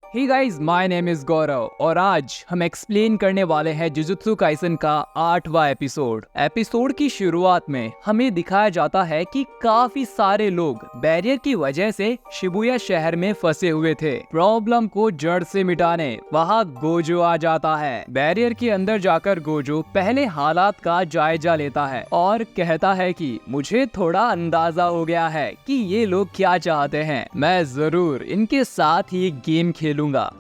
Hey guys, my name is Gaurav और आज हम एक्सप्लेन करने वाले हैं जुजुत्सु काइसन का 8वां एपिसोड की शुरुआत में हमें दिखाया जाता है कि काफी सारे लोग बैरियर की वजह से शिबुया शहर में फंसे हुए थे। प्रॉब्लम को जड़ से मिटाने वहाँ गोजो आ जाता है। बैरियर के अंदर जाकर गोजो पहले हालात का जायजा लेता है और कहता है कि मुझे थोड़ा अंदाजा हो गया है कि ये लोग क्या चाहते हैं। मैं जरूर इनके साथ ही गेम खेलूंगा।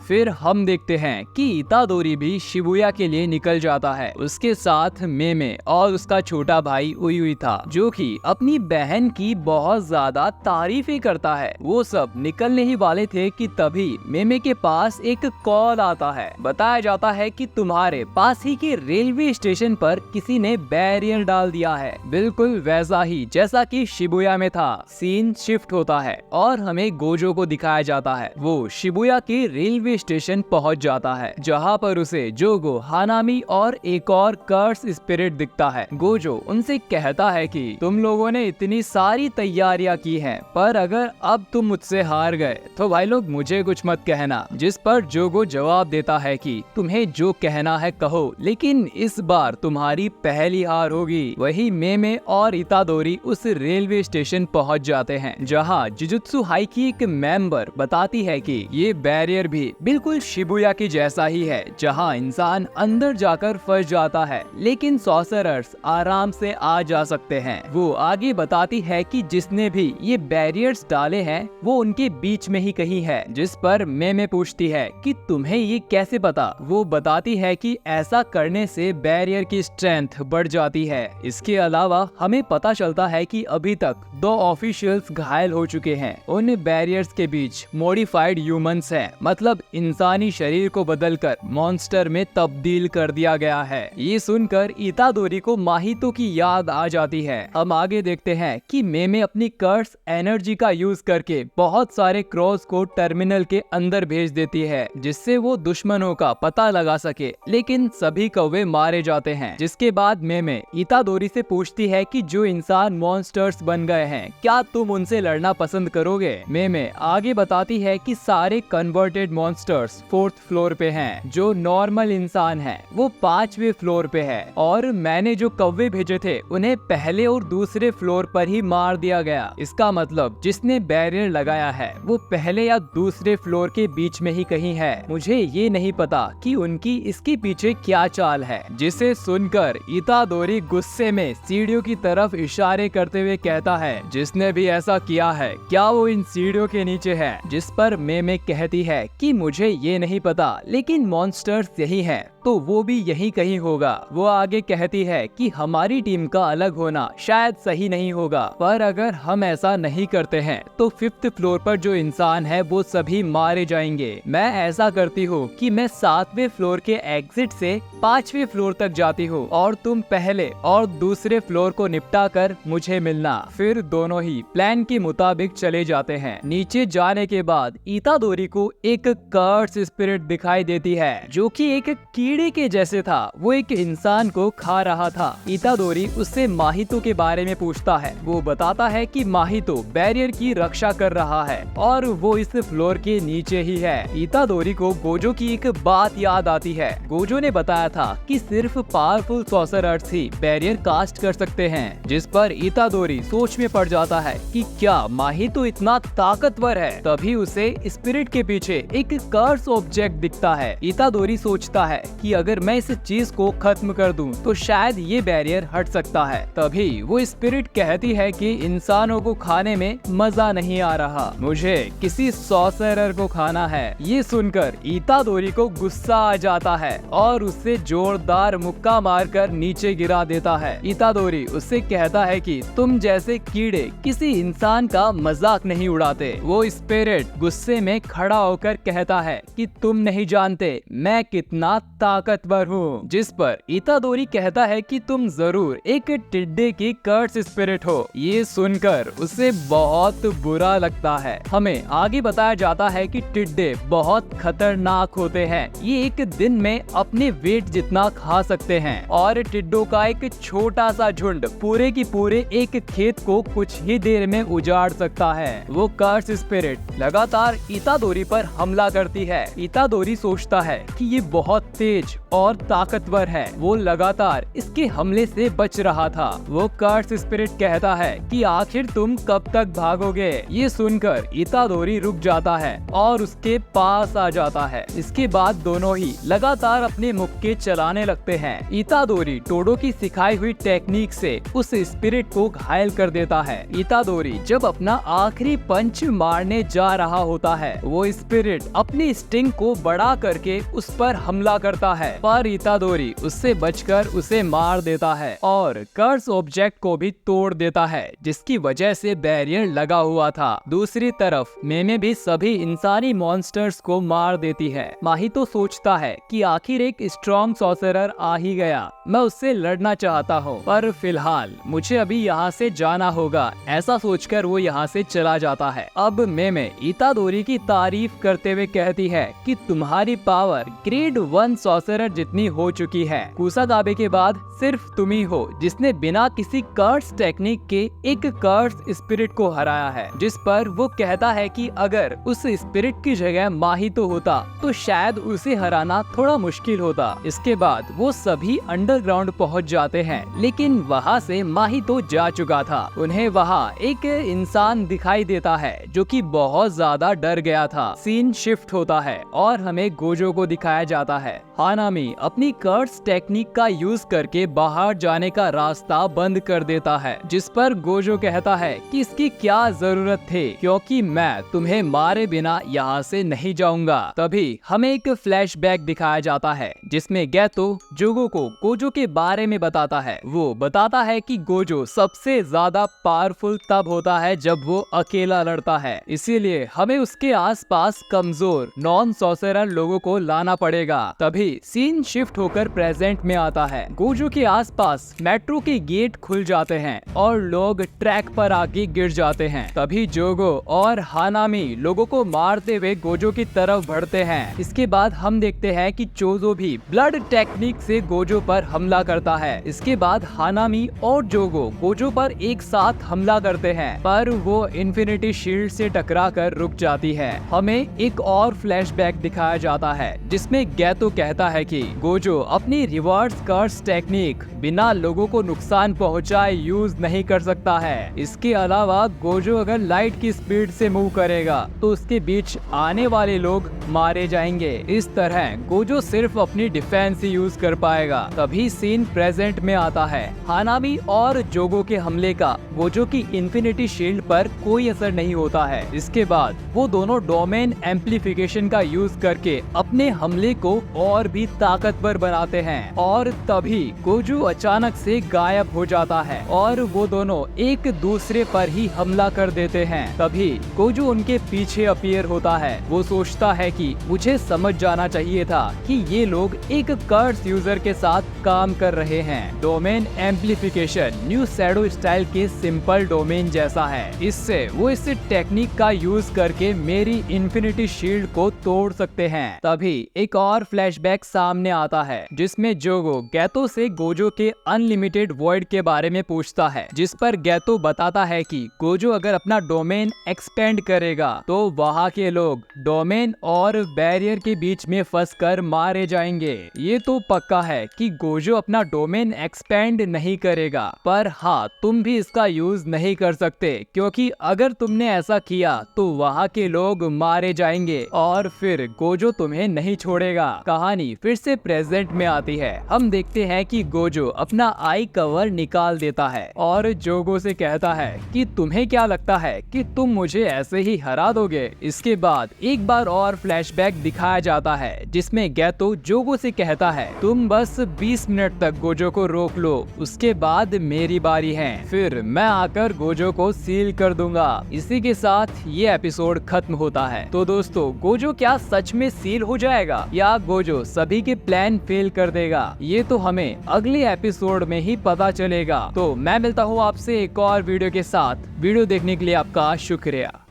फिर हम देखते हैं कि इतादोरी भी शिबुया के लिए निकल जाता है। उसके साथ मेमे और उसका छोटा भाई उयुई था, जो कि अपनी बहन की बहुत ज्यादा तारीफें करता है। वो सब निकलने ही वाले थे कि तभी मेमे के पास एक कॉल आता है। बताया जाता है कि तुम्हारे पास ही के रेलवे स्टेशन पर किसी ने बैरियर डाल दिया है, बिल्कुल वैसा ही जैसा कि शिबुया में था। सीन शिफ्ट होता है और हमें गोजो को दिखाया जाता है। वो शिबुया के रेलवे स्टेशन पहुंच जाता है, जहां पर उसे जोगो, हानामी और एक और कर्स स्पिरिट दिखता है। गोजो उनसे कहता है कि तुम लोगों ने इतनी सारी तैयारियां की हैं, पर अगर अब तुम मुझसे हार गए तो भाई लोग मुझे कुछ मत कहना। जिस पर जोगो जवाब देता है कि तुम्हें जो कहना है कहो, लेकिन इस बार तुम्हारी पहली हार होगी। वही मेमे और इतादोरी उस रेलवे स्टेशन पहुंच जाते हैं, जहां जुजुत्सु हाई की एक मेंबर बताती है कि ये बैरियर भी बिल्कुल शिबुया की जैसा ही है, जहां इंसान अंदर जाकर फंस जाता है लेकिन सॉर्सरर्स आराम से आ जा सकते हैं। वो आगे बताती है कि जिसने भी ये बैरियर्स डाले हैं वो उनके बीच में ही कहीं है। जिस पर मेमे पूछती है कि तुम्हें ये कैसे पता। वो बताती है कि ऐसा करने से बैरियर की स्ट्रेंथ बढ़ जाती है। इसके अलावा हमें पता चलता है कि अभी तक 2 ऑफिशियल्स घायल हो चुके हैं। उन बैरियर्स के बीच मॉडिफाइड ह्यूमंस हैं, मतलब इंसानी शरीर को बदलकर मॉन्स्टर में तब्दील कर दिया गया है। ये सुनकर इतादोरी को माहितो की याद आ जाती है। हम आगे देखते हैं कि मेमे अपनी कर्स एनर्जी का यूज करके बहुत सारे क्रॉस को टर्मिनल के अंदर भेज देती है, जिससे वो दुश्मनों का पता लगा सके, लेकिन सभी कौवे मारे जाते हैं। जिसके बाद मेमे इतादोरी से पूछती है कि जो इंसान मॉन्स्टर्स बन गए हैं, क्या तुम उनसे लड़ना पसंद करोगे। मेमे आगे बताती है कि सारे कन्वर्टेड मॉन्स्टर्स 4th फ्लोर पे हैं, जो नॉर्मल इंसान है वो 5वें फ्लोर पे है, और मैंने जो कौवे भेजे थे उन्हें पहले और दूसरे फ्लोर पर ही मार दिया गया। इसका मतलब जिसने बैरियर लगाया है वो पहले या दूसरे फ्लोर के बीच में ही कहीं है। मुझे ये नहीं पता कि उनकी इसके पीछे क्या चाल है। जिसे सुनकर इतादोरी गुस्से में सीढ़ियों की तरफ इशारे करते हुए कहता है, जिसने भी ऐसा किया है क्या वो इन सीढ़ियों के नीचे है। जिस पर मेमे कहती है कि मुझे ये नहीं पता, लेकिन मॉन्स्टर्स यही हैं, तो वो भी यही कहीं होगा। वो आगे कहती है कि हमारी टीम का अलग होना शायद सही नहीं होगा, पर अगर हम ऐसा नहीं करते हैं तो 5th फ्लोर पर जो इंसान है वो सभी मारे जाएंगे। मैं ऐसा करती हूँ कि मैं 7वें फ्लोर के एग्जिट से 5वें फ्लोर तक जाती हूँ और तुम पहले और दूसरे फ्लोर को निपटा कर मुझे मिलना। फिर दोनों ही प्लान के मुताबिक चले जाते हैं। नीचे जाने के बाद इतादोरी को एक कर्स स्पिरिट दिखाई देती है, जो कि एक कीड़े के जैसे था। वो एक इंसान को खा रहा था। इतादोरी उससे माहितो के बारे में पूछता है। वो बताता है कि माहितो बैरियर की रक्षा कर रहा है और वो इस फ्लोर के नीचे ही है। इतादोरी को गोजो की एक बात याद आती है। गोजो ने बताया था कि सिर्फ पावरफुल सॉर्सरर्स ही बैरियर कास्ट कर सकते हैं। जिस पर इतादोरी सोच में पड़ जाता है कि क्या माहितो इतना ताकतवर है। तभी उसे स्पिरिट के पीछे एक कर्स ऑब्जेक्ट दिखता है। इतादोरी सोचता है कि अगर मैं इस चीज को खत्म कर दूं तो शायद ये बैरियर हट सकता है। तभी वो स्पिरिट कहती है कि इंसानों को खाने में मजा नहीं आ रहा, मुझे किसी सॉर्सरर को खाना है। ये सुनकर इतादोरी को गुस्सा आ जाता है और उससे जोरदार मुक्का मारकर नीचे गिरा देता है। इतादोरी उससे कहता है कि तुम जैसे कीड़े किसी इंसान का मजाक नहीं उड़ाते। वो स्पिरिट गुस्से में खड़ा होकर कहता है कि तुम नहीं जानते मैं कितना ताकतवर हूँ। जिस पर इतादोरी कहता है कि तुम जरूर एक टिड्डे की कर्स स्पिरिट हो। ये सुनकर उसे बहुत बुरा लगता है। हमें आगे बताया जाता है कि टिड्डे बहुत खतरनाक होते हैं। ये एक दिन में अपने वेट जितना खा सकते हैं और टिड्डों का एक छोटा सा झुंड पूरे की पूरे एक खेत को कुछ ही देर में उजाड़ सकता है। वो कर्स स्पिरिट लगातार इतादोरी पर हमला करती है। इतादोरी सोचता है कि ये बहुत तेज और ताकतवर है, वो लगातार इसके हमले से बच रहा था। वो कर्स स्पिरिट कहता है कि आखिर तुम कब तक भागोगे। ये सुनकर इतादोरी रुक जाता है और उसके पास आ जाता है। इसके बाद दोनों ही लगातार अपने मुक्के चलाने लगते हैं। इतादोरी टोडो की सिखाई हुई टेक्निक से उस स्पिरिट को घायल कर देता है। इतादोरी जब अपना आखिरी पंच मारने जा रहा होता है, वो स्पिरिट अपनी स्टिंग को बढ़ा करके उस पर हमला करता है, पर इतादोरी उससे बचकर उसे मार देता है और कर्स ऑब्जेक्ट को भी तोड़ देता है, जिसकी वजह से बैरियर लगा हुआ था। दूसरी तरफ मेमे भी सभी इंसानी मॉन्स्टर्स को मार देती है। माहितो सोचता है कि आखिर एक स्ट्रॉन्ग सॉर्सरर आ ही गया, मैं उससे लड़ना चाहता हूँ, पर फिलहाल मुझे अभी यहाँ से जाना होगा। ऐसा सोचकर वो यहाँ से चला जाता है। अब मेमे इतादोरी की तारीफ करते हुए कहती है कि तुम्हारी पावर ग्रेड 1 सॉर्सरर जितनी हो चुकी है। कुसागाबे के बाद सिर्फ तुम ही हो जिसने बिना किसी कर्स टेक्निक के एक कर्स स्पिरिट को हराया है। जिस पर वो कहता है कि अगर उस स्पिरिट की जगह माहितो होता तो शायद उसे हराना थोड़ा मुश्किल होता। इसके बाद वो सभी अंडरग्राउंड पहुंच जाते हैं, लेकिन वहाँ से माहितो जा चुका था। उन्हें वहाँ एक इंसान दिखाई देता है जो कि बहुत ज्यादा डर गया था। सीन शिफ्ट होता है और हमें गोजो को दिखाया जाता है। हानामी अपनी कर्स टेक्निक का यूज करके बाहर जाने का रास्ता बंद कर देता है, जिस पर गोजो कहता है कि इसकी क्या जरूरत थी, क्योंकि मैं तुम्हें मारे बिना यहाँ से नहीं जाऊंगा। तभी हमें एक फ्लैशबैक दिखाया जाता है जिसमें गैतो जोगो को गोजो के बारे में बताता है। वो बताता है कि गोजो सबसे ज्यादा पावरफुल तब होता है जब वो अकेला लड़ता है, इसीलिए हमें उसके आसपास कमजोर नॉन सॉर्सरर लोगों को लाना पड़ेगा। तभी सीन शिफ्ट होकर प्रेजेंट में आता है। गोजो के आसपास मेट्रो के गेट खुल जाते हैं और लोग ट्रैक पर आके गिर जाते हैं। तभी जोगो और हानामी लोगों को मारते हुए गोजो की तरफ बढ़ते हैं। इसके बाद हम देखते हैं कि चोजो भी ब्लड टेक्निक से गोजो पर हमला करता है। इसके बाद हानामी और जोगो गोजो पर एक साथ हमला करते हैं, पर वो इन्फिनिटी शील्ड से टकरा कर रुक जाती है। हमें एक और फ्लैशबैक दिखाया जाता है जिसमें गैतो कहता है कि गोजो अपनी रिवर्स कर्स टेक्निक बिना लोगों को नुकसान पहुंचाए यूज नहीं कर सकता है। इसके अलावा गोजो अगर लाइट की स्पीड से मूव करेगा तो उसके बीच आने वाले लोग मारे जाएंगे। इस तरह गोजो सिर्फ अपनी डिफेंस ही यूज कर पाएगा। तभी सीन प्रेजेंट में आता है। हानामी और जोगो के हमले का गोजो की इन्फिनिटी शील्ड पर कोई असर नहीं होता है। इसके बाद वो दोनों डोमेन एम्प्लीफिकेशन का यूज करके अपने हमले को और भी ताकतवर बनाते हैं और तभी गोजो अचानक से गायब हो जाता है और वो दोनों एक दूसरे पर ही हमला कर देते हैं। तभी गोजो उनके पीछे अपीयर होता है। वो सोचता है कि मुझे समझ जाना चाहिए था कि ये लोग एक कर्स यूजर के साथ काम कर रहे हैं। Domain amplification new shadow style के सिंपल डोमेन जैसा है। इससे वो इस टेक्निक का यूज करके मेरी इन्फिनिटी शील्ड को तोड़ सकते हैं। तभी एक और फ्लैशबैक सामने आता है जिसमें जोगो गैतो से गोजो के अनलिमिटेड वॉइड के बारे में पूछता है, जिस पर गैतो बताता है कि गोजो अगर अपना डोमेन एक्सपेंड करेगा तो वहाँ के लोग डोमेन और बैरियर के बीच में फंसकर मारे जाएंगे। ये तो पक्का है कि गोजो अपना डोमेन एक्सपेंड नहीं करेगा, पर हाँ तुम भी इसका यूज नहीं कर सकते, क्योंकि अगर तुमने ऐसा किया तो वहाँ के लोग मारे जाएंगे और फिर गोजो तुम्हें नहीं छोड़ेगा। कहानी फिर से प्रेजेंट में आती है। हम देखते हैं कि गोजो अपना आई कवर निकाल देता है और जोगो से कहता है कि तुम्हें क्या लगता है कि तुम मुझे ऐसे ही हरा दोगे। इसके बाद एक बार और फ्लैशबैक दिखाया जाता है जिसमें गैतो जोगो से कहता है तुम बस 20 मिनट तक गोजो को रोक लो, उसके बाद मेरी बारी है, फिर मैं आकर गोजो को सील कर दूंगा। इसी के साथ ये एपिसोड खत्म होता है। तो दोस्तों गोजो क्या सच में सील हो जाएगा या गोजो सभी के प्लान फेल कर देगा, ये तो हमें अगले एपिसोड में ही पता चलेगा। तो मैं मिलता हूँ आपसे एक और वीडियो के साथ। वीडियो देखने के लिए आपका शुक्रिया।